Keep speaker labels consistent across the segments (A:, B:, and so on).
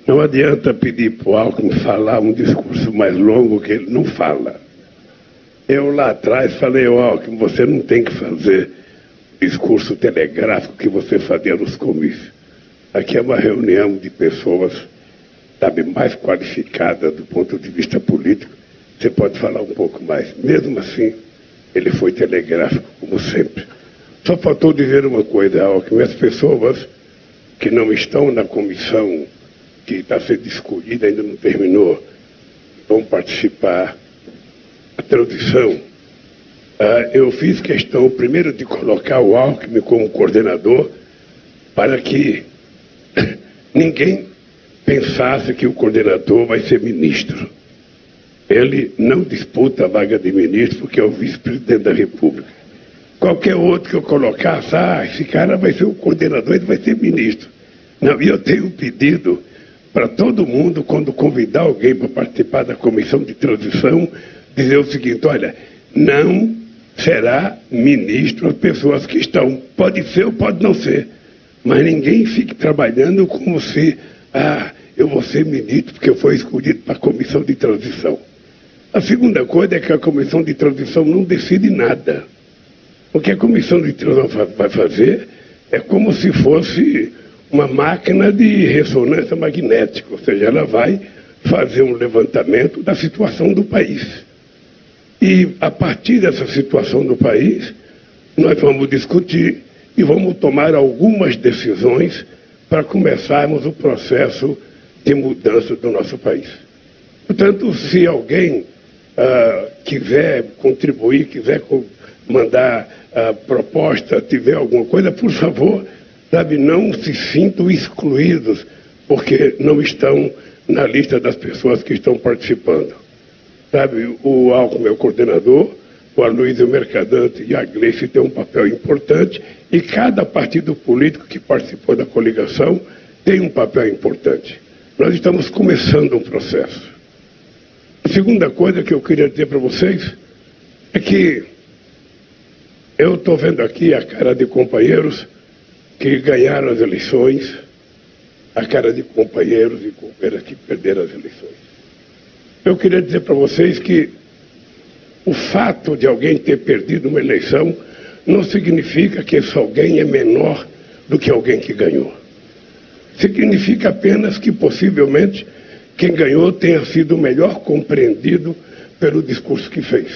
A: Não adianta pedir para o Alckmin falar um discurso mais longo que ele não fala. Eu lá atrás falei, Alckmin, você não tem que fazer discurso telegráfico que você fazia nos comícios. Aqui é uma reunião de pessoas, sabe, mais qualificadas do ponto de vista político. Você pode falar um pouco mais. Mesmo assim, ele foi telegráfico, como sempre. Só faltou dizer uma coisa, Alckmin, as pessoas que não estão na comissão que está sendo escolhida, ainda não terminou, vão participar da transição. Eu fiz questão, primeiro, de colocar o Alckmin como coordenador para que ninguém pensasse que o coordenador vai ser ministro. Ele não disputa a vaga de ministro porque é o vice-presidente da República. Qualquer outro que eu colocasse, esse cara vai ser o coordenador, ele vai ser ministro. Não, e eu tenho pedido para todo mundo, quando convidar alguém para participar da comissão de transição, dizer o seguinte, olha, não será ministro as pessoas que estão. Pode ser ou pode não ser. Mas ninguém fique trabalhando como se, eu vou ser ministro porque eu fui escolhido para a comissão de transição. A segunda coisa é que a comissão de transição não decide nada. O que a comissão de transição vai fazer é como se fosse uma máquina de ressonância magnética, ou seja, ela vai fazer um levantamento da situação do país. E, a partir dessa situação do país, nós vamos discutir e vamos tomar algumas decisões para começarmos o processo de mudança do nosso país. Portanto, se alguém quiser contribuir, quiser mandar proposta, tiver alguma coisa, por favor, sabe, não se sintam excluídos, porque não estão na lista das pessoas que estão participando. Sabe, o Alckmin é o coordenador, o Aloysio Mercadante e a Gleice têm um papel importante, e cada partido político que participou da coligação tem um papel importante. Nós estamos começando um processo. A segunda coisa que eu queria dizer para vocês é que eu estou vendo aqui a cara de companheiros que ganharam as eleições, a cara de companheiros e companheiras que perderam as eleições. Eu queria dizer para vocês que o fato de alguém ter perdido uma eleição não significa que esse alguém é menor do que alguém que ganhou. Significa apenas que, possivelmente, quem ganhou tenha sido melhor compreendido pelo discurso que fez.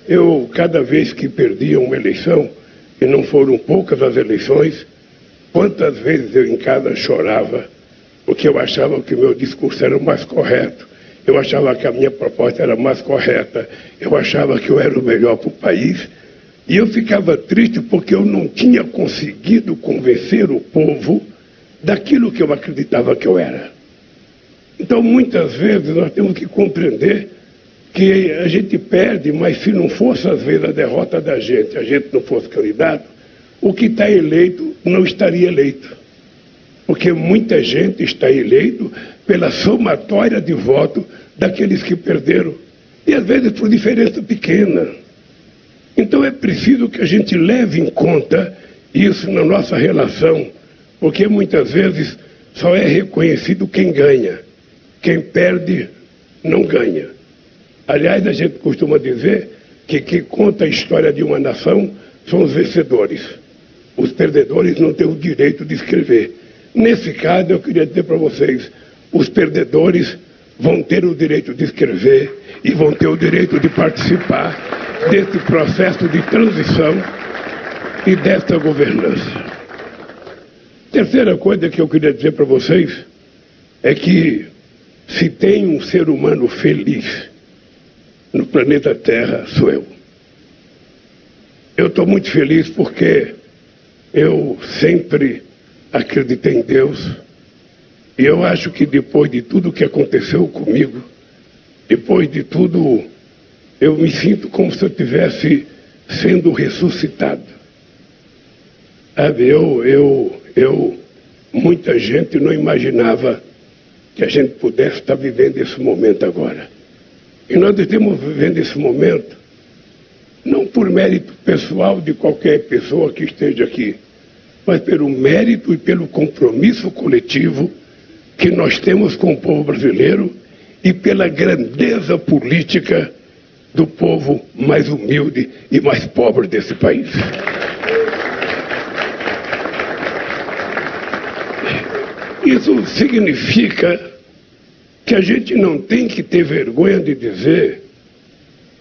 A: Eu, cada vez que perdia uma eleição, e não foram poucas as eleições, quantas vezes eu em casa chorava, porque eu achava que o meu discurso era o mais correto, eu achava que a minha proposta era mais correta, eu achava que eu era o melhor para o país, e eu ficava triste porque eu não tinha conseguido convencer o povo daquilo que eu acreditava que eu era. Então, muitas vezes, nós temos que compreender que a gente perde, mas se não fosse, às vezes, a derrota da gente, a gente não fosse candidato, o que está eleito não estaria eleito. Porque muita gente está eleito pela somatória de voto daqueles que perderam. E, às vezes, por diferença pequena. Então, é preciso que a gente leve em conta isso na nossa relação, porque muitas vezes só é reconhecido quem ganha. Quem perde, não ganha. Aliás, a gente costuma dizer que quem conta a história de uma nação são os vencedores. Os perdedores não têm o direito de escrever. Nesse caso, eu queria dizer para vocês, os perdedores vão ter o direito de escrever e vão ter o direito de participar desse processo de transição e desta governança. Terceira coisa que eu queria dizer para vocês é que se tem um ser humano feliz no planeta Terra, sou eu. Eu estou muito feliz porque eu sempre acreditei em Deus e eu acho que depois de tudo que aconteceu comigo, depois de tudo, eu me sinto como se eu estivesse sendo ressuscitado. Sabe, muita gente não imaginava que a gente pudesse estar vivendo esse momento agora. E nós estamos vivendo esse momento não por mérito pessoal de qualquer pessoa que esteja aqui, mas pelo mérito e pelo compromisso coletivo que nós temos com o povo brasileiro e pela grandeza política do povo mais humilde e mais pobre desse país. Isso significa que a gente não tem que ter vergonha de dizer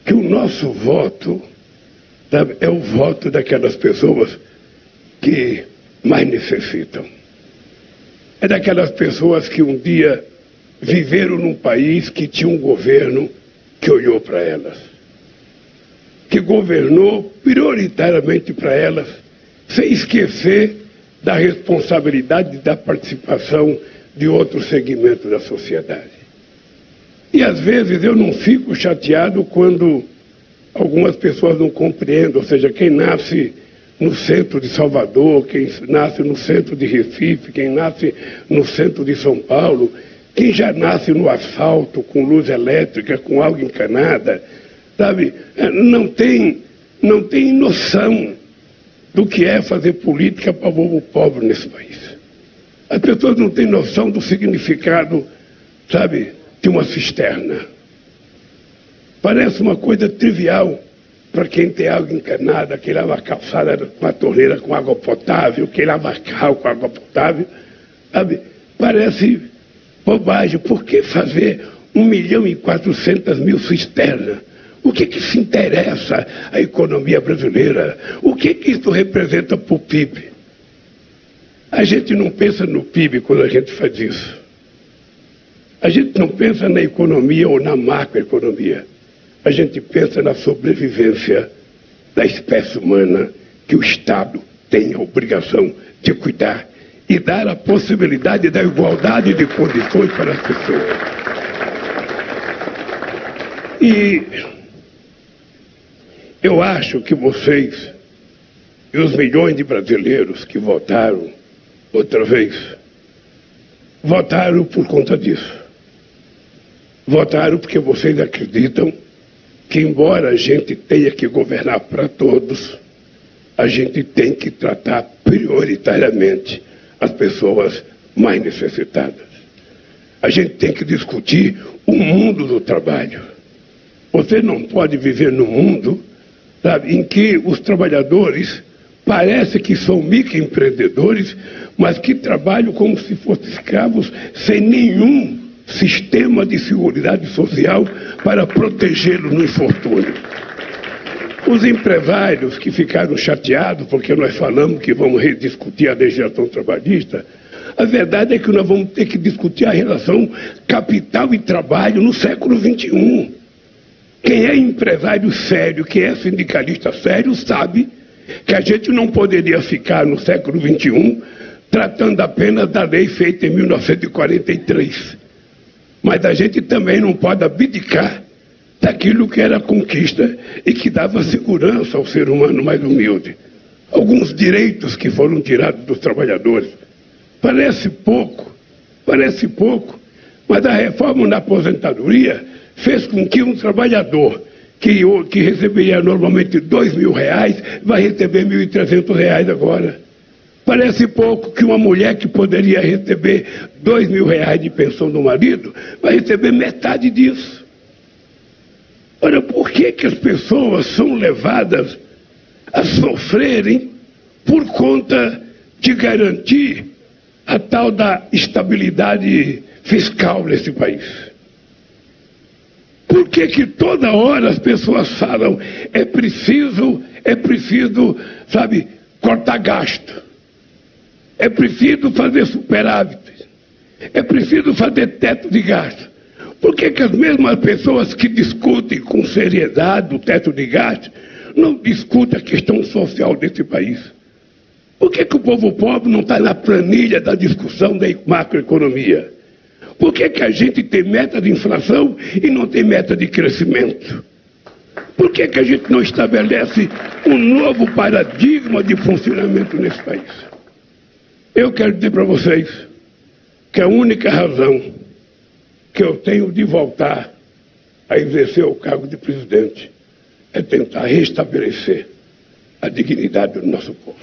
A: que o nosso voto é o voto daquelas pessoas que mais necessitam. É daquelas pessoas que um dia viveram num país que tinha um governo que olhou para elas, que governou prioritariamente para elas, sem esquecer da responsabilidade da participação de outros segmentos da sociedade. E às vezes eu não fico chateado quando algumas pessoas não compreendem, ou seja, quem nasce no centro de Salvador, quem nasce no centro de Recife, quem nasce no centro de São Paulo, quem já nasce no asfalto, com luz elétrica, com água encanada, sabe, não tem noção do que é fazer política para o povo pobre nesse país. As pessoas não têm noção do significado, sabe, de uma cisterna. Parece uma coisa trivial para quem tem água encanada, quem lava a calçada com a torneira com água potável, quem lava carro com água potável, sabe? Parece bobagem. Por que fazer 1.400.000 cisternas? O que se interessa a economia brasileira? O que isso representa para o PIB? A gente não pensa no PIB quando a gente faz isso. A gente não pensa na economia ou na macroeconomia. A gente pensa na sobrevivência da espécie humana que o Estado tem a obrigação de cuidar e dar a possibilidade da igualdade de condições para as pessoas. E eu acho que vocês e os milhões de brasileiros que votaram outra vez, votaram por conta disso. Votaram porque vocês acreditam que, embora a gente tenha que governar para todos, a gente tem que tratar prioritariamente as pessoas mais necessitadas. A gente tem que discutir o mundo do trabalho. Você não pode viver num mundo, sabe, em que os trabalhadores parece que são microempreendedores, mas que trabalham como se fossem escravos, sem nenhum sistema de seguridade social para protegê-los no infortúnio. Os empresários que ficaram chateados porque nós falamos que vamos rediscutir a legislação trabalhista, a verdade é que nós vamos ter que discutir a relação capital e trabalho no século XXI. Quem é empresário sério, quem é sindicalista sério, sabe que a gente não poderia ficar no século XXI tratando apenas da lei feita em 1943. Mas a gente também não pode abdicar daquilo que era conquista e que dava segurança ao ser humano mais humilde. Alguns direitos que foram tirados dos trabalhadores. Parece pouco, mas a reforma na aposentadoria fez com que um trabalhador que receberia normalmente R$2.000 vai receber R$1.300 agora. Parece pouco que uma mulher que poderia receber R$2.000 de pensão do marido vai receber metade disso. Ora, por que as pessoas são levadas a sofrerem por conta de garantir a tal da estabilidade fiscal nesse país? Por que toda hora as pessoas falam é preciso, sabe, cortar gasto? É preciso fazer superávit. É preciso fazer teto de gasto. Por que as mesmas pessoas que discutem com seriedade o teto de gasto não discutem a questão social desse país? Por que o povo pobre não está na planilha da discussão da macroeconomia? Por que a gente tem meta de inflação e não tem meta de crescimento? Por que a gente não estabelece um novo paradigma de funcionamento nesse país? Eu quero dizer para vocês que a única razão que eu tenho de voltar a exercer o cargo de presidente é tentar restabelecer a dignidade do nosso povo.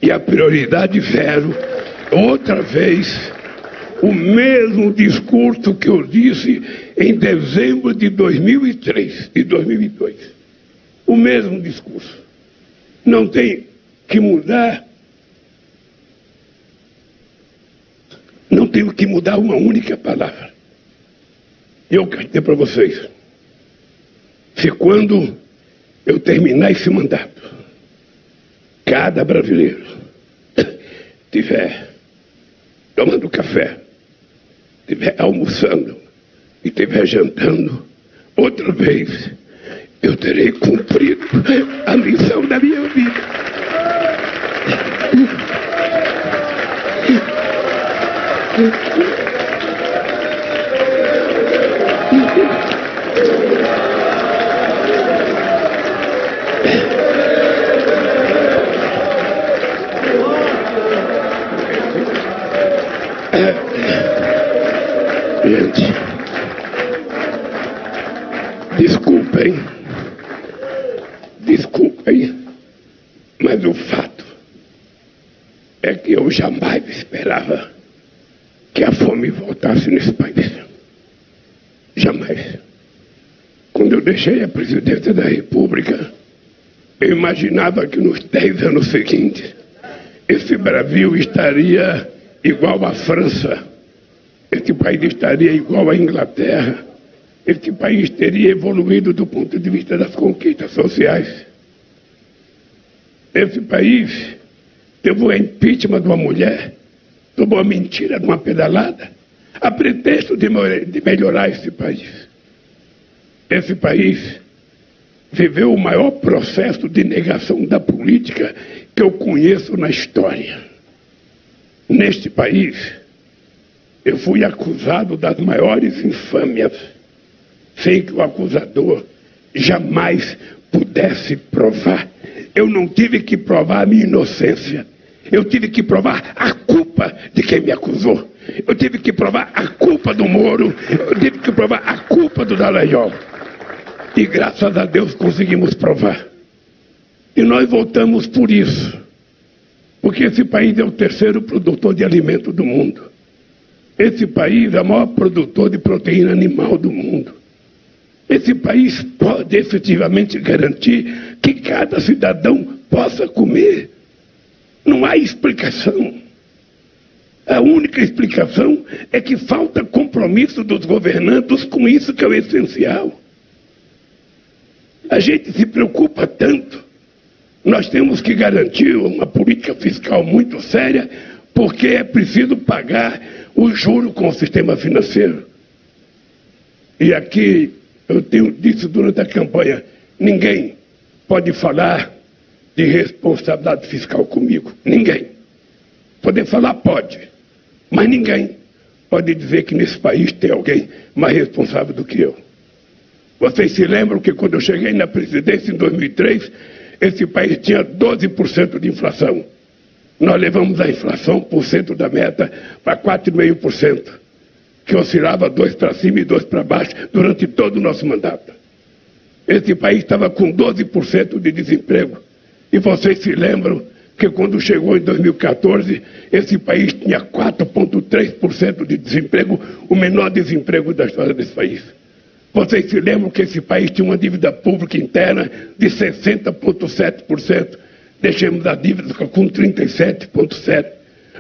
A: E a prioridade zero, outra vez, O mesmo discurso que eu disse em dezembro de 2003 e 2002. O mesmo discurso. Não tem que mudar. Não tenho que mudar uma única palavra. Eu quero dizer para vocês, se quando eu terminar esse mandato, cada brasileiro estiver tomando café, estiver almoçando e estiver jantando, outra vez eu terei cumprido a missão da minha vida. Gente, desculpem, mas o fato é que eu jamais esperava que a fome voltasse nesse país. Jamais. Quando eu deixei a presidência da República, eu imaginava que nos 10 anos seguintes, esse Brasil estaria igual à França, esse país estaria igual à Inglaterra, esse país teria evoluído do ponto de vista das conquistas sociais. Esse país teve o impeachment de uma mulher, tomou a mentira de uma pedalada, a pretexto de melhorar esse país. Esse país viveu o maior processo de negação da política que eu conheço na história. Neste país, eu fui acusado das maiores infâmias, sem que o acusador jamais pudesse provar. Eu não tive que provar a minha inocência. Eu tive que provar a culpa de quem me acusou. Eu tive que provar a culpa do Moro. Eu tive que provar a culpa do Dallagnol. E graças a Deus conseguimos provar. E nós votamos por isso. Porque esse país é o terceiro produtor de alimento do mundo. Esse país é o maior produtor de proteína animal do mundo. Esse país pode efetivamente garantir que cada cidadão possa comer. Não há explicação. A única explicação é que falta compromisso dos governantes com isso que é o essencial. A gente se preocupa tanto. Nós temos que garantir uma política fiscal muito séria, porque é preciso pagar o juro com o sistema financeiro. E aqui eu tenho dito durante a campanha, ninguém pode falar de responsabilidade fiscal comigo. Ninguém. Poder falar pode, mas ninguém pode dizer que nesse país tem alguém mais responsável do que eu. Vocês se lembram que quando eu cheguei na presidência em 2003, esse país tinha 12% de inflação. Nós levamos a inflação por cento da meta para 4,5%, que oscilava 2 para cima e 2 para baixo durante todo o nosso mandato. Esse país estava com 12% de desemprego. E vocês se lembram que quando chegou em 2014, esse país tinha 4,3% de desemprego, o menor desemprego da história desse país. Vocês se lembram que esse país tinha uma dívida pública interna de 60,7%. Deixamos a dívida com 37,7%.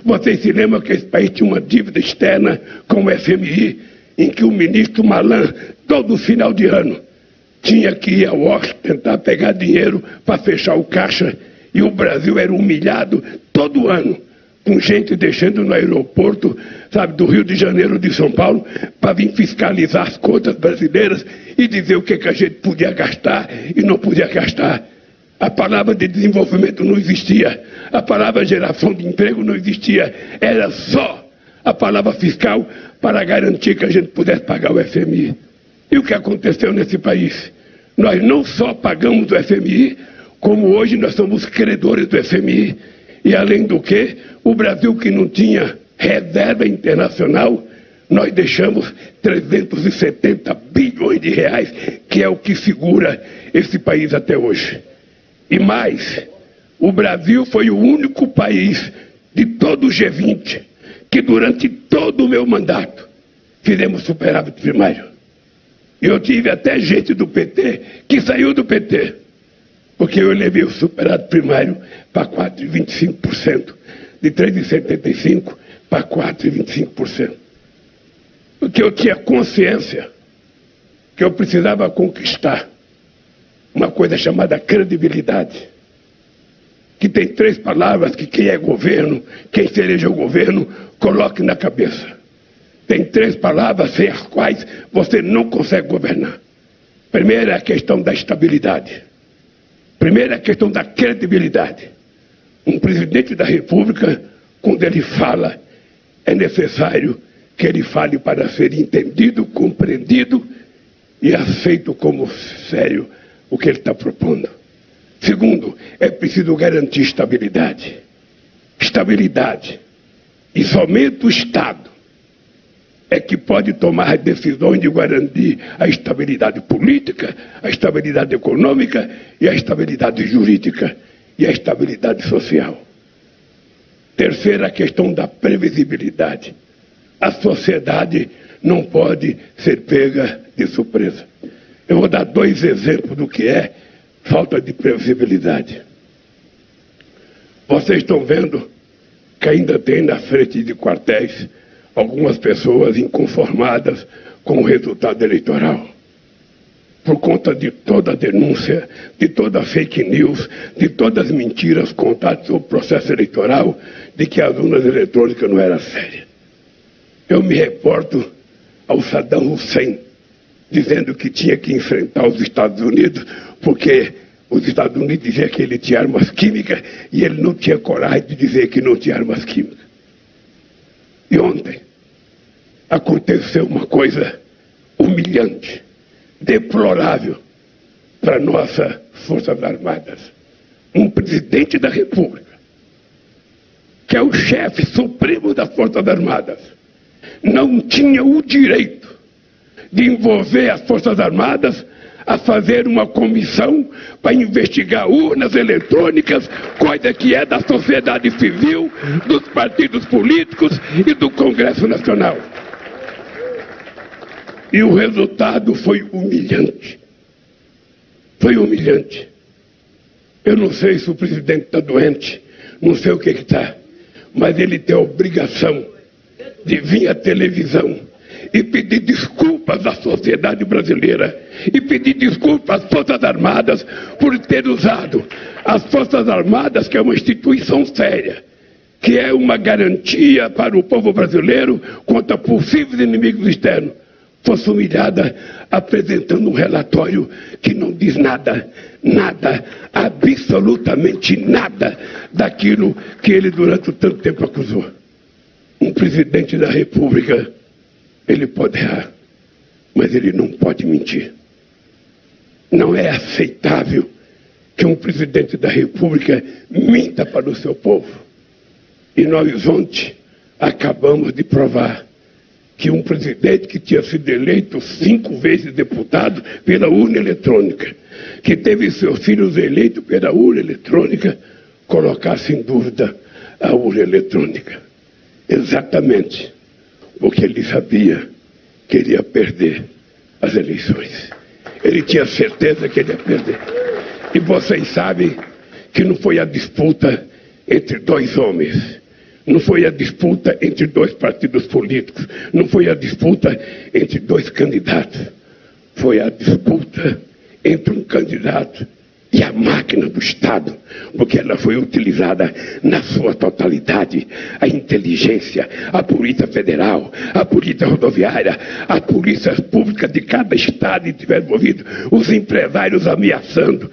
A: Vocês se lembram que esse país tinha uma dívida externa com o FMI, em que o ministro Malan, todo final de ano, tinha que ir ao Washington tentar pegar dinheiro para fechar o caixa, e o Brasil era humilhado todo ano, com gente deixando no aeroporto, sabe, do Rio de Janeiro, de São Paulo, para vir fiscalizar as contas brasileiras e dizer o que a gente podia gastar e não podia gastar. A palavra de desenvolvimento não existia, a palavra geração de emprego não existia, era só a palavra fiscal para garantir que a gente pudesse pagar o FMI. E o que aconteceu nesse país? Nós não só pagamos o FMI, como hoje nós somos credores do FMI. E além do que, o Brasil, que não tinha reserva internacional, nós deixamos 370 bilhões de reais, que é o que segura esse país até hoje. E mais, o Brasil foi o único país de todo o G20 que durante todo o meu mandato, fizemos superávit primário. Eu tive até gente do PT que saiu do PT, porque eu levei o superávit primário para 4,25%, de 3,75% para 4,25%. Porque eu tinha consciência que eu precisava conquistar uma coisa chamada credibilidade, que tem 3 palavras que quem é governo, quem se elegeu governo, coloque na cabeça. Tem 3 palavras sem as quais você não consegue governar. Primeiro é a questão da estabilidade. Primeiro é a questão da credibilidade. Um presidente da República, quando ele fala, é necessário que ele fale para ser entendido, compreendido e aceito como sério o que ele está propondo. Segundo, é preciso garantir estabilidade. Estabilidade. E somente o Estado é que pode tomar decisões de garantir a estabilidade política, a estabilidade econômica e a estabilidade jurídica e a estabilidade social. Terceira, a questão da previsibilidade. A sociedade não pode ser pega de surpresa. Eu vou dar 2 exemplos do que é falta de previsibilidade. Vocês estão vendo que ainda tem na frente de quartéis algumas pessoas inconformadas com o resultado eleitoral. Por conta de toda a denúncia, de toda a fake news, de todas as mentiras contadas sobre o processo eleitoral, de que as urnas eletrônicas não eram sérias. Eu me reporto ao Saddam Hussein, dizendo que tinha que enfrentar os Estados Unidos, porque os Estados Unidos diziam que ele tinha armas químicas e ele não tinha coragem de dizer que não tinha armas químicas. E ontem aconteceu uma coisa humilhante, deplorável para nossas Forças Armadas. Um presidente da República, que é o chefe supremo das Forças Armadas, não tinha o direito de envolver as Forças Armadas a fazer uma comissão para investigar urnas eletrônicas, coisa que é da sociedade civil, dos partidos políticos e do Congresso Nacional. E o resultado foi humilhante. Foi humilhante. Eu não sei se o presidente está doente, não sei o que está, mas ele tem a obrigação de vir à televisão e pedir desculpas à sociedade brasileira e pedir desculpas às Forças Armadas por ter usado as Forças Armadas, que é uma instituição séria, que é uma garantia para o povo brasileiro contra possíveis inimigos externos, fosse humilhada apresentando um relatório que não diz nada, nada, absolutamente nada daquilo que ele durante tanto tempo acusou. Um presidente da República, ele pode errar, mas ele não pode mentir. Não é aceitável que um presidente da República minta para o seu povo. E nós ontem acabamos de provar que um presidente que tinha sido eleito 5 vezes deputado pela urna eletrônica, que teve seus filhos eleitos pela urna eletrônica, colocasse em dúvida a urna eletrônica. Exatamente porque ele sabia que ele ia perder as eleições. Ele tinha certeza que ele ia perder. E vocês sabem que não foi a disputa entre 2 homens, não foi a disputa entre 2 partidos políticos, não foi a disputa entre 2 candidatos, foi a disputa entre um candidato e a máquina do Estado, porque ela foi utilizada na sua totalidade. A inteligência, a Polícia Federal, a Polícia Rodoviária, a Polícia Pública de cada estado que estiver envolvido, os empresários ameaçando,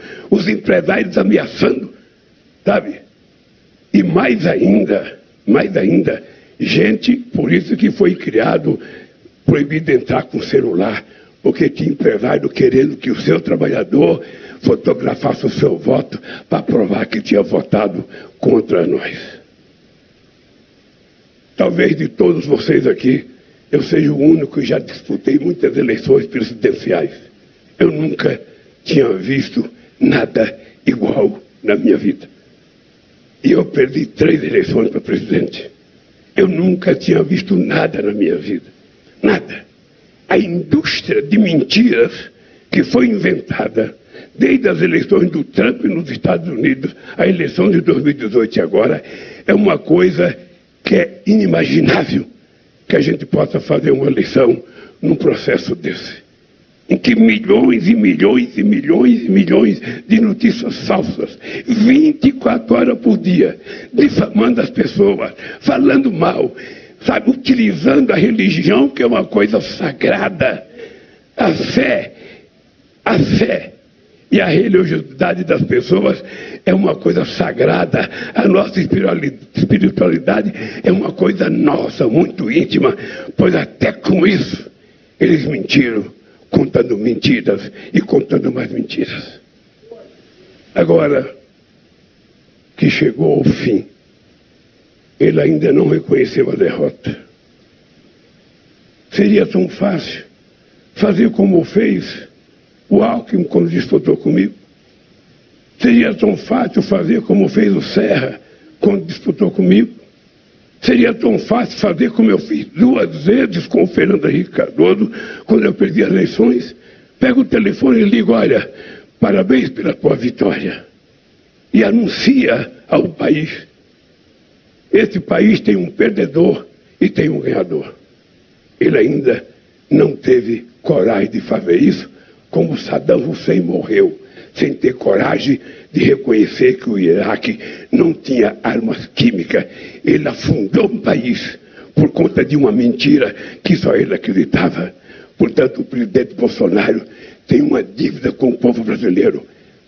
A: sabe? E mais ainda, gente, por isso que foi criado, proibido entrar com celular, porque tinha empresário querendo que o seu trabalhador fotografasse o seu voto para provar que tinha votado contra nós. Talvez de todos vocês aqui, eu seja o único que já disputei muitas eleições presidenciais. Eu nunca tinha visto nada igual na minha vida. E eu perdi 3 eleições para presidente. Eu nunca tinha visto nada na minha vida. Nada. A indústria de mentiras que foi inventada desde as eleições do Trump nos Estados Unidos, a eleição de 2018 e agora, é uma coisa que é inimaginável que a gente possa fazer uma eleição num processo desse, em que milhões e milhões e milhões e milhões de notícias falsas, 24 horas por dia, difamando as pessoas, falando mal, sabe, utilizando a religião, que é uma coisa sagrada, a fé e a religiosidade das pessoas é uma coisa sagrada. A nossa espiritualidade é uma coisa nossa, muito íntima, pois até com isso eles mentiram, contando mentiras e contando mais mentiras. Agora que chegou ao fim, ele ainda não reconheceu a derrota. Seria tão fácil fazer como fez o Alckmin quando disputou comigo. Seria tão fácil fazer como fez o Serra quando disputou comigo. Seria tão fácil fazer como eu fiz 2 vezes com o Fernando Henrique Cardoso quando eu perdi as eleições. Pego o telefone e ligo: olha, parabéns pela tua vitória. E anuncia ao país: esse país tem um perdedor e tem um ganhador. Ele ainda não teve coragem de fazer isso, como Saddam Hussein morreu sem ter coragem de reconhecer que o Iraque não tinha armas químicas. Ele afundou o país por conta de uma mentira que só ele acreditava. Portanto, o presidente Bolsonaro tem uma dívida com o povo brasileiro.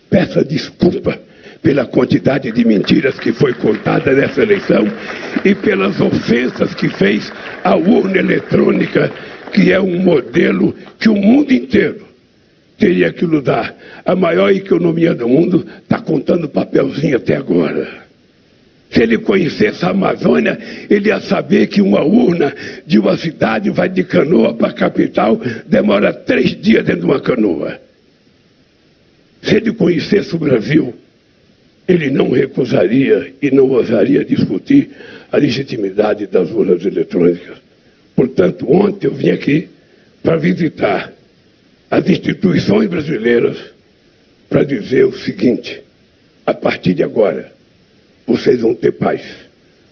A: Peça desculpa pela quantidade de mentiras que foi contada nessa eleição e pelas ofensas que fez à urna eletrônica, que é um modelo que o mundo inteiro teria que lutar. A maior economia do mundo está contando papelzinho até agora. Se ele conhecesse a Amazônia, ele ia saber que uma urna de uma cidade vai de canoa para a capital, demora 3 dias dentro de uma canoa. Se ele conhecesse o Brasil, ele não recusaria e não ousaria discutir a legitimidade das urnas eletrônicas. Portanto, ontem eu vim aqui para visitar as instituições brasileiras para dizer o seguinte: a partir de agora, vocês vão ter paz,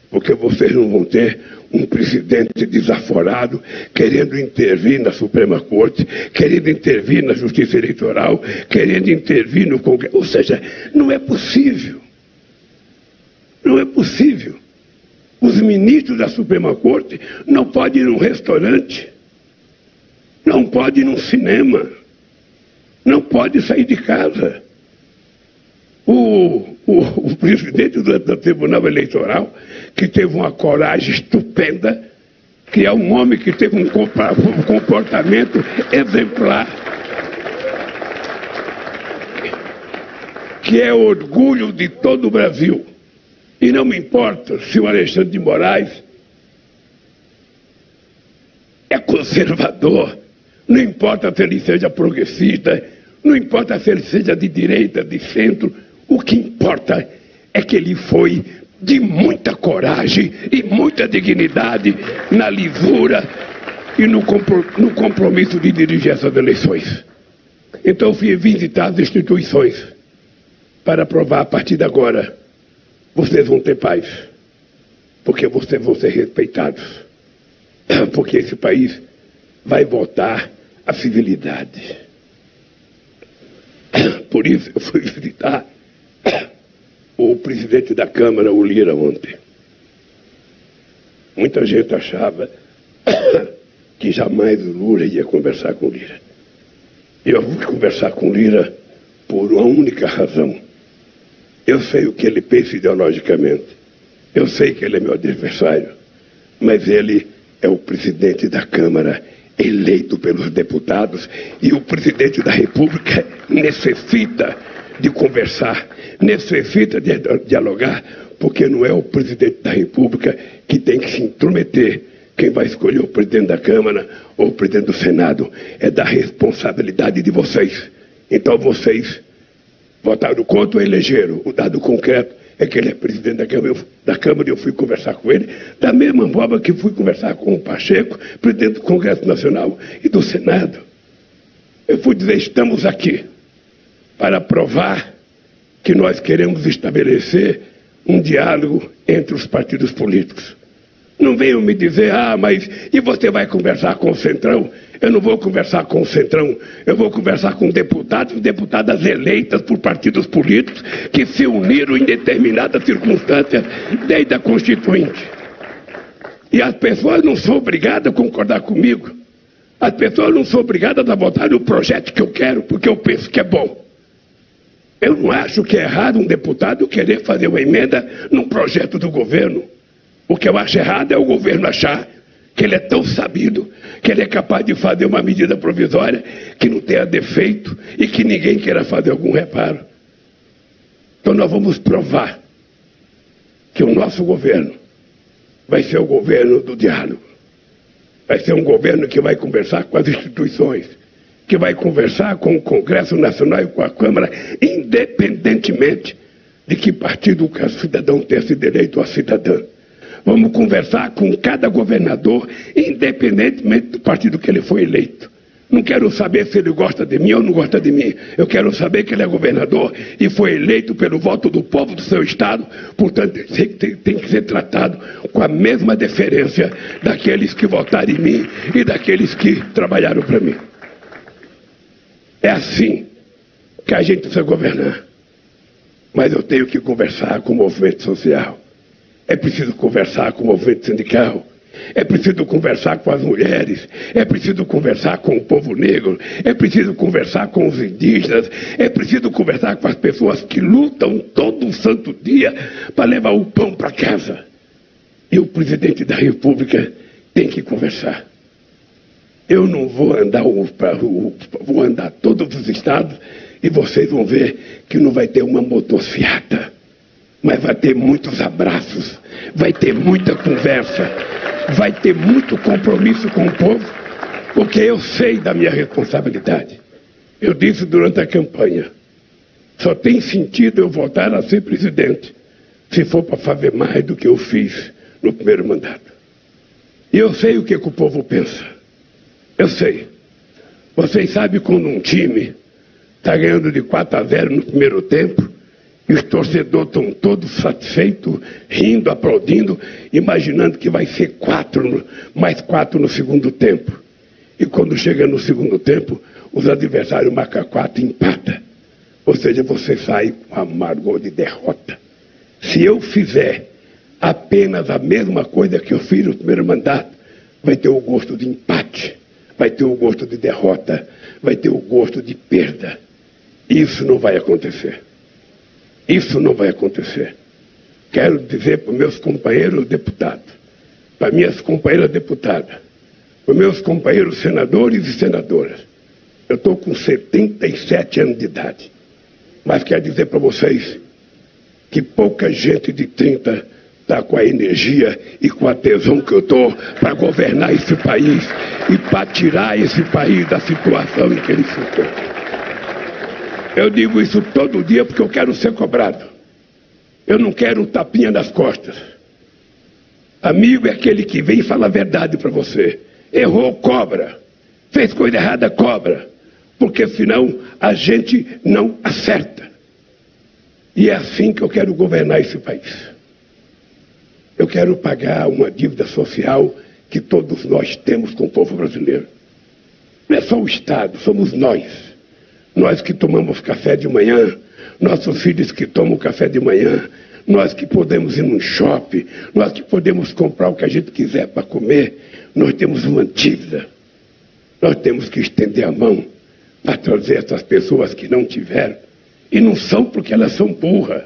A: porque vocês não vão ter um presidente desaforado querendo intervir na Suprema Corte, querendo intervir na Justiça Eleitoral, querendo intervir no Congresso. Ou seja, não é possível. Não é possível. Os ministros da Suprema Corte não podem ir num restaurante, não podem ir num cinema, não podem sair de casa. O presidente do Tribunal Eleitoral, que teve uma coragem estupenda, que é um homem que teve um comportamento exemplar, que é orgulho de todo o Brasil. E não me importa se o Alexandre de Moraes é conservador, não importa se ele seja progressista, não importa se ele seja de direita, de centro. O que importa é que ele foi de muita coragem e muita dignidade na lisura e no compromisso de dirigir essas eleições. Então eu fui visitar as instituições para provar: a partir de agora vocês vão ter paz, porque vocês vão ser respeitados, porque esse país vai voltar à civilidade. Por isso eu fui visitar o presidente da Câmara, o Lira, ontem. Muita gente achava que jamais o Lula ia conversar com o Lira. Eu fui conversar com o Lira por uma única razão. Eu sei o que ele pensa ideologicamente. Eu sei que ele é meu adversário. Mas ele é o presidente da Câmara, eleito pelos deputados, e o presidente da República necessita de conversar, necessita de dialogar, porque não é o presidente da República que tem que se intrometer. Quem vai escolher o presidente da Câmara ou o presidente do Senado é da responsabilidade de vocês. Então vocês votaram contra ou elegeram. O dado concreto é que ele é presidente da Câmara e eu fui conversar com ele, da mesma forma que fui conversar com o Pacheco, presidente do Congresso Nacional e do Senado. Eu fui dizer, estamos aqui para provar que nós queremos estabelecer um diálogo entre os partidos políticos. Não venham me dizer, mas e você vai conversar com o Centrão? Eu não vou conversar com o Centrão, eu vou conversar com deputados e deputadas eleitas por partidos políticos que se uniram em determinadas circunstâncias desde a Constituinte. E as pessoas não são obrigadas a concordar comigo. As pessoas não são obrigadas a votar no projeto que eu quero, porque eu penso que é bom. Eu não acho que é errado um deputado querer fazer uma emenda num projeto do governo. O que eu acho errado é o governo achar que ele é tão sabido, que ele é capaz de fazer uma medida provisória que não tenha defeito e que ninguém queira fazer algum reparo. Então nós vamos provar que o nosso governo vai ser o governo do diálogo. Vai ser um governo que vai conversar com as instituições, que vai conversar com o Congresso Nacional e com a Câmara, independentemente de que partido o cidadão tenha sido eleito ou a cidadã. Vamos conversar com cada governador, independentemente do partido que ele foi eleito. Não quero saber se ele gosta de mim ou não gosta de mim. Eu quero saber que ele é governador e foi eleito pelo voto do povo do seu estado, portanto tem que ser tratado com a mesma deferência daqueles que votaram em mim e daqueles que trabalharam para mim. É assim que a gente precisa governar. Mas eu tenho que conversar com o movimento social. É preciso conversar com o movimento sindical. É preciso conversar com as mulheres. É preciso conversar com o povo negro. É preciso conversar com os indígenas. É preciso conversar com as pessoas que lutam todo um santo dia para levar o pão para casa. E o presidente da República tem que conversar. Eu não vou andar, vou andar todos os estados e vocês vão ver que não vai ter uma motociata, mas vai ter muitos abraços, vai ter muita conversa, vai ter muito compromisso com o povo, porque eu sei da minha responsabilidade. Eu disse durante a campanha, só tem sentido eu voltar a ser presidente se for para fazer mais do que eu fiz no primeiro mandato. E eu sei o que o povo pensa. Eu sei. Vocês sabem quando um time está ganhando de 4-0 no primeiro tempo e os torcedores estão todos satisfeitos, rindo, aplaudindo, imaginando que vai ser mais 4 no segundo tempo. E quando chega no segundo tempo, os adversários marcam 4 e empata. Ou seja, você sai com amargor de derrota. Se eu fizer apenas a mesma coisa que eu fiz no primeiro mandato, vai ter o gosto de empate. Vai ter o gosto de derrota, vai ter o gosto de perda. Isso não vai acontecer. Isso não vai acontecer. Quero dizer para os meus companheiros deputados, para minhas companheiras deputadas, para os meus companheiros senadores e senadoras, eu estou com 77 anos de idade, mas quero dizer para vocês que pouca gente de 30 está com a energia e com a tesão que eu estou para governar esse país e para tirar esse país da situação em que ele ficou. Eu digo isso todo dia porque eu quero ser cobrado. Eu não quero um tapinha nas costas. Amigo é aquele que vem e fala a verdade para você. Errou, cobra. Fez coisa errada, cobra. Porque senão a gente não acerta. E é assim que eu quero governar esse país. Eu quero pagar uma dívida social que todos nós temos com o povo brasileiro. Não é só o Estado, somos nós. Nós que tomamos café de manhã, nossos filhos que tomam café de manhã, nós que podemos ir num shopping, nós que podemos comprar o que a gente quiser para comer, nós temos uma dívida. Nós temos que estender a mão para trazer essas pessoas que não tiveram. E não são porque elas são burras,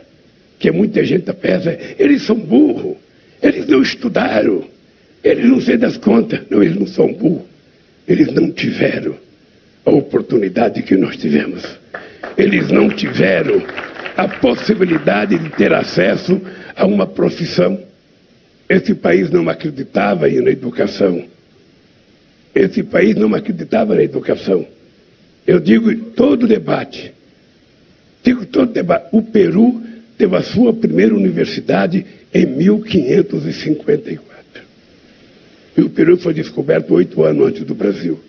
A: que muita gente pensa, eles são burros. Eles não estudaram, eles não sei das contas. Não, eles não são burros. Eles não tiveram a oportunidade que nós tivemos. Eles não tiveram a possibilidade de ter acesso a uma profissão. Esse país não acreditava na educação. Esse país não acreditava na educação. Eu digo em todo debate, o Peru teve a sua primeira universidade em 1554. E o Peru foi descoberto 8 anos antes do Brasil.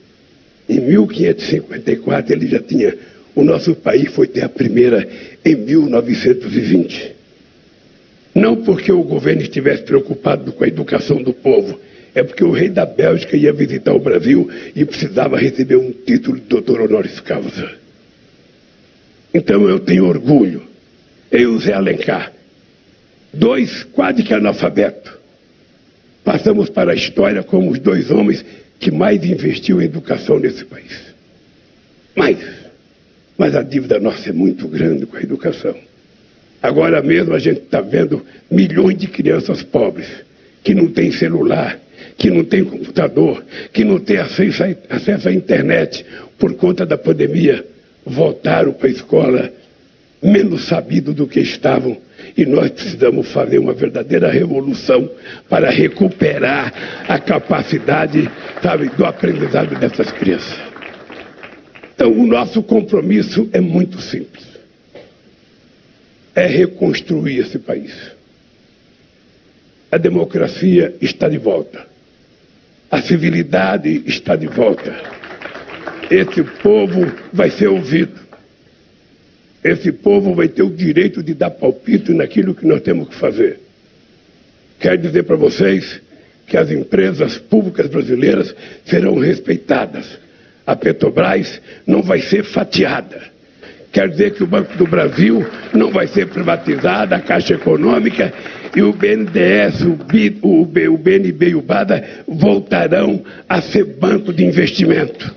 A: Em 1554 ele já tinha... O nosso país foi ter a primeira em 1920. Não porque o governo estivesse preocupado com a educação do povo, é porque o rei da Bélgica ia visitar o Brasil e precisava receber um título de doutor honoris causa. Então eu tenho orgulho. Eu e o Zé Alencar, 2 quase que analfabetos, passamos para a história como os 2 homens que mais investiu em educação nesse país. Mas a dívida nossa é muito grande com a educação. Agora mesmo a gente está vendo milhões de crianças pobres, que não têm celular, que não têm computador, que não têm acesso à internet por conta da pandemia, voltaram para a escola menos sabidos do que estavam. E nós precisamos fazer uma verdadeira revolução para recuperar a capacidade, sabe, do aprendizado dessas crianças. Então, o nosso compromisso é muito simples. É reconstruir esse país. A democracia está de volta. A civilidade está de volta. Esse povo vai ser ouvido. Esse povo vai ter o direito de dar palpite naquilo que nós temos que fazer. Quero dizer para vocês que as empresas públicas brasileiras serão respeitadas. A Petrobras não vai ser fatiada. Quer dizer que o Banco do Brasil não vai ser privatizado, a Caixa Econômica e o BNDES, o BNB e o BADA voltarão a ser banco de investimento.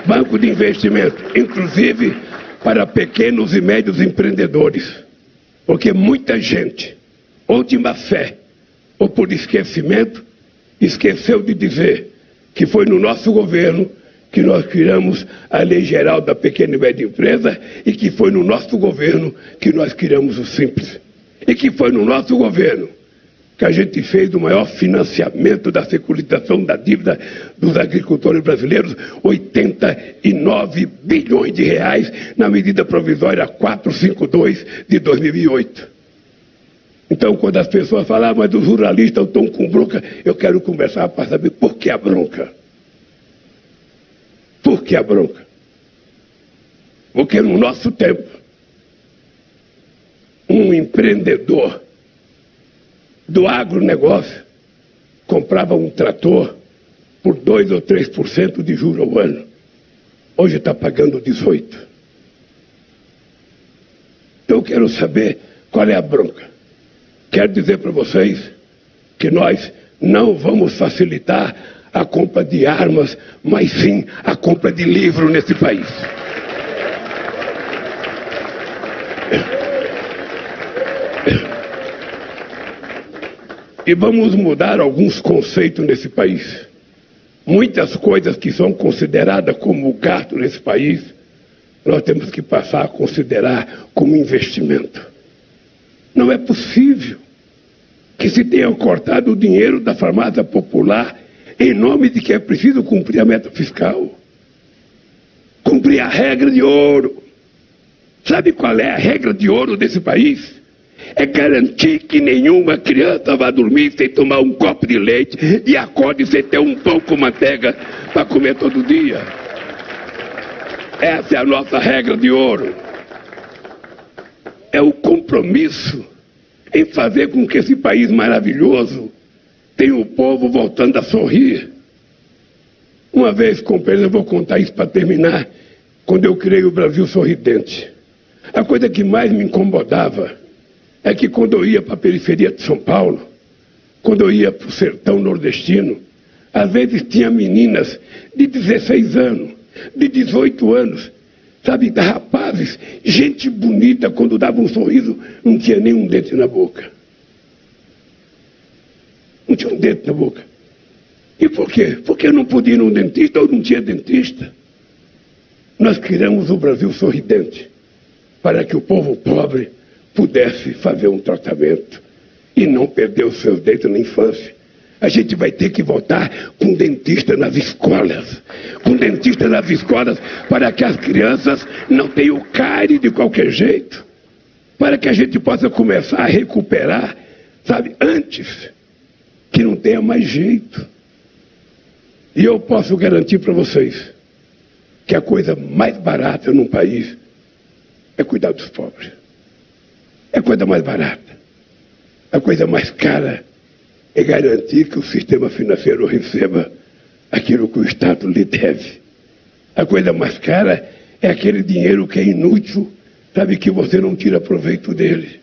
A: Banco de investimento, inclusive para pequenos e médios empreendedores. Porque muita gente, ou de má fé, ou por esquecimento, esqueceu de dizer que foi no nosso governo que nós criamos a Lei Geral da Pequena e Média Empresa e que foi no nosso governo que nós criamos o Simples. E que foi no nosso governo que a gente fez o maior financiamento da securitização da dívida dos agricultores brasileiros, 89 bilhões de reais na medida provisória 452 de 2008. Então, quando as pessoas falam, mas os ruralistas estão com bronca, eu quero conversar para saber por que a bronca. Por que a bronca? Porque no nosso tempo, um empreendedor do agronegócio comprava um trator por 2 ou 3% de juros ao ano. Hoje está pagando 18%. Então eu quero saber qual é a bronca. Quero dizer para vocês que nós não vamos facilitar a compra de armas, mas sim a compra de livro nesse país. E vamos mudar alguns conceitos nesse país. Muitas coisas que são consideradas como gasto nesse país, nós temos que passar a considerar como investimento. Não é possível que se tenha cortado o dinheiro da farmácia popular em nome de que é preciso cumprir a meta fiscal. Cumprir a regra de ouro. Sabe qual é a regra de ouro desse país? É garantir que nenhuma criança vá dormir sem tomar um copo de leite e acorde sem ter um pão com manteiga para comer todo dia. Essa é a nossa regra de ouro. É o compromisso em fazer com que esse país maravilhoso tenha o povo voltando a sorrir. Uma vez, companheiro, eu vou contar isso para terminar, quando eu criei o Brasil Sorridente. A coisa que mais me incomodava é que quando eu ia para a periferia de São Paulo, quando eu ia para o sertão nordestino, às vezes tinha meninas de 16 anos, de 18 anos, sabe, rapazes, gente bonita, quando dava um sorriso, não tinha nenhum dente na boca. Não tinha um dente na boca. E por quê? Porque não podia ir num dentista ou não tinha dentista. Nós criamos o Brasil Sorridente para que o povo pobre pudesse fazer um tratamento e não perder os seus dentes na infância. A gente vai ter que voltar com dentista nas escolas. Com dentista nas escolas para que as crianças não tenham cárie de qualquer jeito. para que a gente possa começar a recuperar, sabe, antes que não tenha mais jeito. E eu posso garantir para vocês que a coisa mais barata num país é cuidar dos pobres. É a coisa mais barata. A coisa mais cara é garantir que o sistema financeiro receba aquilo que o Estado lhe deve. A coisa mais cara é aquele dinheiro que é inútil, sabe, que você não tira proveito dele.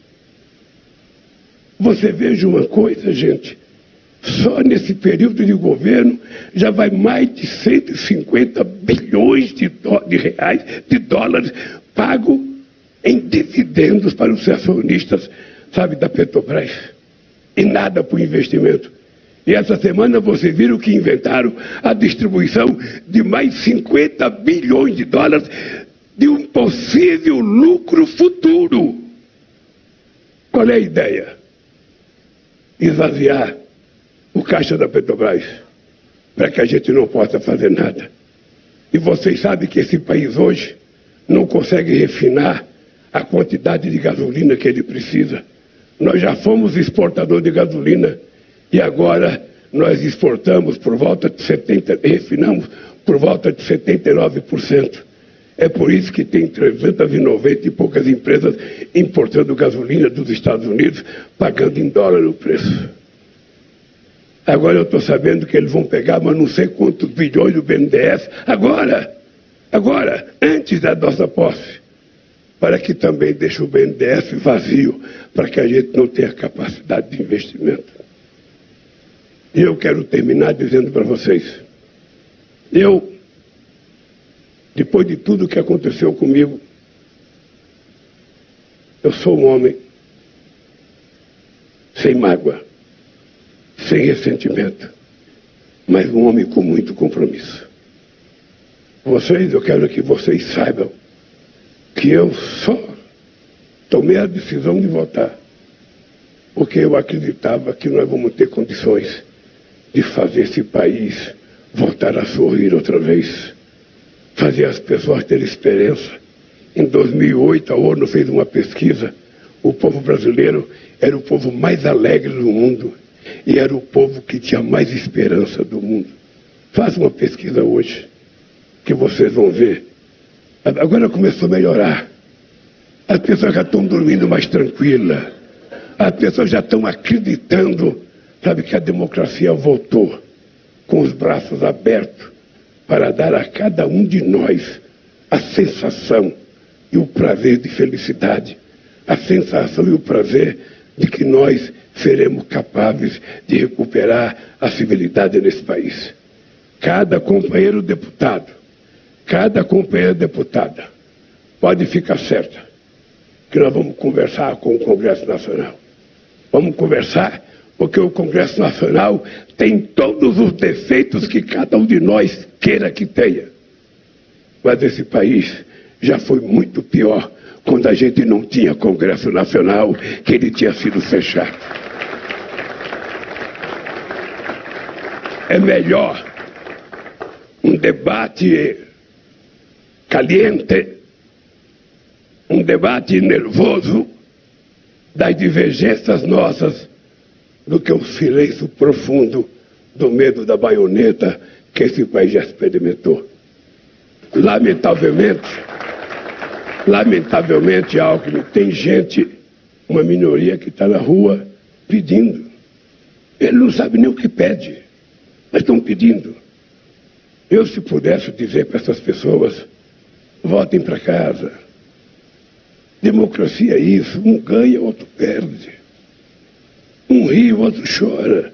A: Você veja uma coisa, gente, só nesse período de governo já vai mais de 150 bilhões de dólares pago em dividendos para os acionistas, sabe, da Petrobras. E nada para o investimento. E essa semana vocês viram que inventaram a distribuição de mais 50 bilhões de dólares de um possível lucro futuro. Qual é a ideia? Esvaziar o caixa da Petrobras para que a gente não possa fazer nada. E vocês sabem que esse país hoje não consegue refinar a quantidade de gasolina que ele precisa. Nós já fomos exportador de gasolina e agora nós exportamos por volta de refinamos por volta de 79%. É por isso que tem 390 e poucas empresas importando gasolina dos Estados Unidos, pagando em dólar o preço. Agora eu estou sabendo que eles vão pegar, mas não sei quantos bilhões do BNDES, agora, antes da nossa posse, para que também deixe o BNDES vazio, para que a gente não tenha capacidade de investimento. E eu quero terminar dizendo para vocês, depois de tudo que aconteceu comigo, eu sou um homem sem mágoa, sem ressentimento, mas um homem com muito compromisso. Eu quero que vocês saibam que eu só tomei a decisão de votar porque eu acreditava que nós vamos ter condições de fazer esse país voltar a sorrir outra vez, fazer as pessoas terem esperança. Em 2008, a ONU fez uma pesquisa. O povo brasileiro era o povo mais alegre do mundo e era o povo que tinha mais esperança do mundo. Faça uma pesquisa hoje, que vocês vão ver. Agora começou a melhorar. As pessoas já estão dormindo mais tranquilas. As pessoas já estão acreditando, sabe, que a democracia voltou com os braços abertos para dar a cada um de nós a sensação e o prazer de felicidade, a sensação e o prazer de que nós seremos capazes de recuperar a civilidade nesse país. Cada companheiro deputado, cada companheira deputada pode ficar certa que nós vamos conversar com o Congresso Nacional. Vamos conversar porque o Congresso Nacional tem todos os defeitos que cada um de nós queira que tenha. Mas esse país já foi muito pior quando a gente não tinha Congresso Nacional, que ele tinha sido fechado. É melhor um debate caliente, um debate nervoso das divergências nossas, do que o silêncio profundo do medo da baioneta que esse país já experimentou. Lamentavelmente, Alckmin, tem gente, uma minoria que está na rua pedindo. Ele não sabe nem o que pede, mas estão pedindo. Eu, se pudesse dizer para essas pessoas, voltem para casa. Democracia é isso, um ganha, o outro perde. Um ri, o outro chora.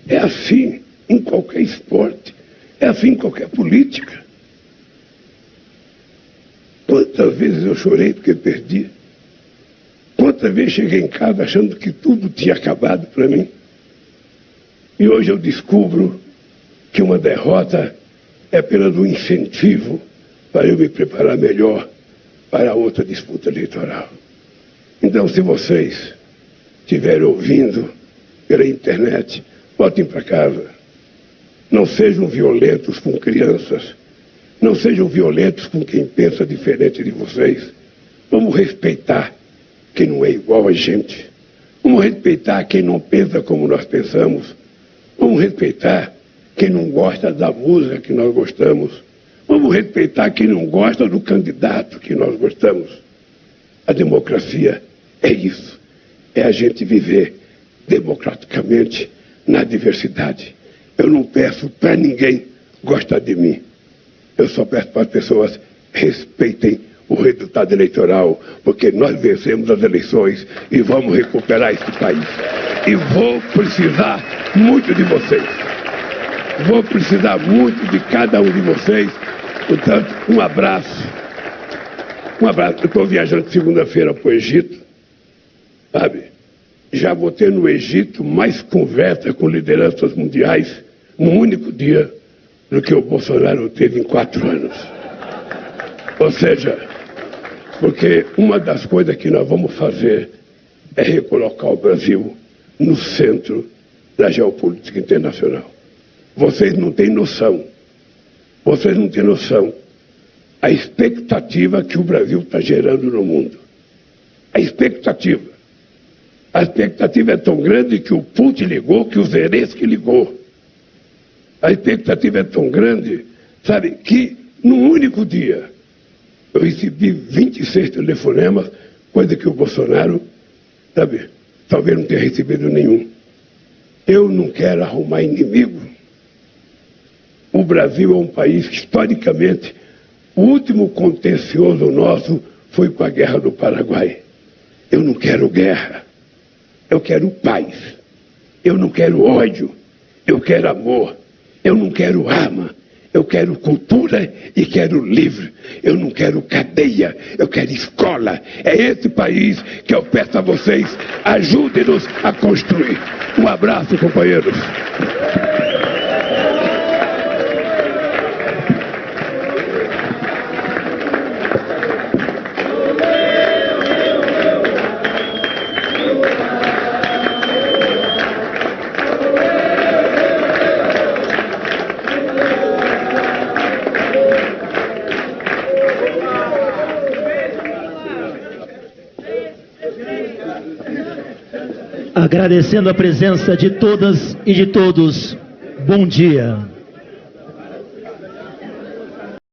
A: É assim em qualquer esporte, é assim em qualquer política. Quantas vezes eu chorei porque perdi? Quantas vezes cheguei em casa achando que tudo tinha acabado para mim? E hoje eu descubro que uma derrota é apenas um incentivo para eu me preparar melhor para outra disputa eleitoral. Então, se vocês estiverem ouvindo pela internet, voltem para casa. Não sejam violentos com crianças. Não sejam violentos com quem pensa diferente de vocês. Vamos respeitar quem não é igual a gente. Vamos respeitar quem não pensa como nós pensamos. Vamos respeitar quem não gosta da música que nós gostamos. Vamos respeitar quem não gosta do candidato que nós gostamos. A democracia é isso. É a gente viver democraticamente na diversidade. Eu não peço para ninguém gostar de mim. Eu só peço para as pessoas respeitem o resultado eleitoral, porque nós vencemos as eleições e vamos recuperar esse país. E vou precisar muito de vocês. Vou precisar muito de cada um de vocês. Portanto, um abraço. Um abraço. Eu estou viajando segunda-feira para o Egito, sabe? Já vou ter no Egito mais conversa com lideranças mundiais num único dia do que o Bolsonaro teve em 4 anos. Ou seja, porque uma das coisas que nós vamos fazer é recolocar o Brasil no centro da geopolítica internacional. Vocês não têm noção. Vocês não têm noção a expectativa que o Brasil está gerando no mundo. A expectativa. A expectativa é tão grande que o Putin ligou, que o Zelensky ligou. A expectativa é tão grande, sabe, que num único dia eu recebi 26 telefonemas, coisa que o Bolsonaro, sabe, talvez não tenha recebido nenhum. Eu não quero arrumar inimigo. O Brasil é um país que, historicamente, o último contencioso nosso foi com a Guerra do Paraguai. Eu não quero guerra. Eu quero paz. Eu não quero ódio. Eu quero amor. Eu não quero arma. Eu quero cultura e quero livre. Eu não quero cadeia. Eu quero escola. É esse país que eu peço a vocês. Ajudem-nos a construir. Um abraço, companheiros.
B: Agradecendo a presença de todas e de todos, bom dia.